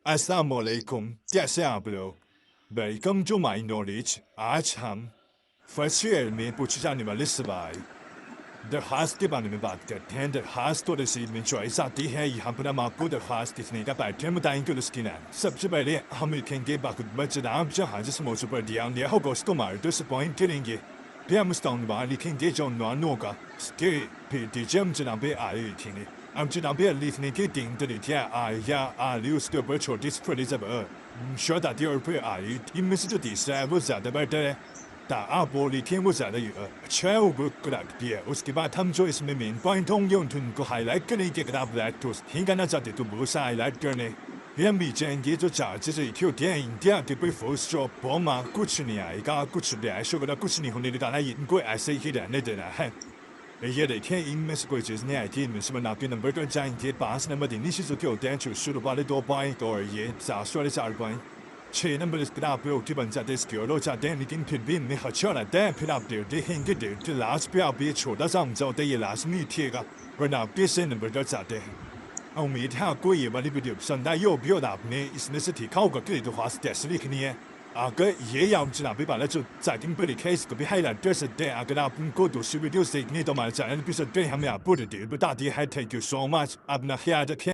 Assalamualaikum, Diablo. Welcome to my knowledge. आज हम first year में पूछे जाने वाले सवाल दरख्वास्त के बारे में बात करते हैं। दरख्वास्त तो रसीद में चॉइस आती है। यहाँ पर हम आपको दरख्वास्त लिखने का पैटर्न बताएंगे। उसकी नाम सबसे पहले हम लिखेंगे बाखुदमत जनाब जहाँ जिस मौजू पर दिया गया होगा उसको मार्टो से पॉइंट करेंगे। फिर हम उसका उन्वान लिखेंगे जो उन्वान होगा। फिर दीजिए हम जनाब आली लिखेंगे। हम जनाब लिखने के तीन तरीके आली या आली उसके ऊपर छोटी सफरी जबर शॉर्ट आती है और फिर आली इनमें से जो तीसरा है वो ज़्यादा बेटर है। आप वो लिखें वो ज़्यादा अच्छा करती है। उसके बाद हम जो इसमें मेन पॉइंट होंगे उनको हाईलाइट करेंगे। अगर आप ब्लैक टोस्ट नहीं करना चाहते तो वो सा हाईलाइट करने फिर हम भी जाएंगे जो चार्जेस लिखे होते हैं इंडिया के कोई फोर्स जॉब बॉमा कुछ नहीं आएगा, कुछ डैश वगैरह कुछ नहीं होने देना। इनको ऐसे ही रहने देना है। ये देखें इनमें से कोई चीज़ नहीं आई थी। इनमें से आपके नंबर पर जाएंगे। 5 नंबर इन्हीं चीज़ों के होते हैं जो शुरू वाले 2 पॉइंट और ये 7 वाले 4 पॉइंट। 6 नंबर इस आप रोटी बन जाते सिक्योर हो जाते हैं लेकिन फिर भी इनमें खर्चा रहता है। फिर आप देखेंगे डेढ़ लास्ट पे आप ये छोटा सा हमजा होता है ये लाजमी लिखिएगा वरना आप कैसे नंबर कर जाते हैं। उम्मीद है आपको ये वाली वीडियो पसंद आई होगी और आपने इसमें से सीखा होगा कि दरख्वास्त कैसे लिखनी है। अगर ये या जनाबी वाला जो सेटिंग पर लिखा है इसको भी हाईलाइट कर सकते हैं। अगर आप उनको दूसरी वीडियो देखनी तो हमारे चैनल पर सकते हैं। हमें आपको डिटेल बता दिया है। Thank you so much. अपना ख्याल रखें।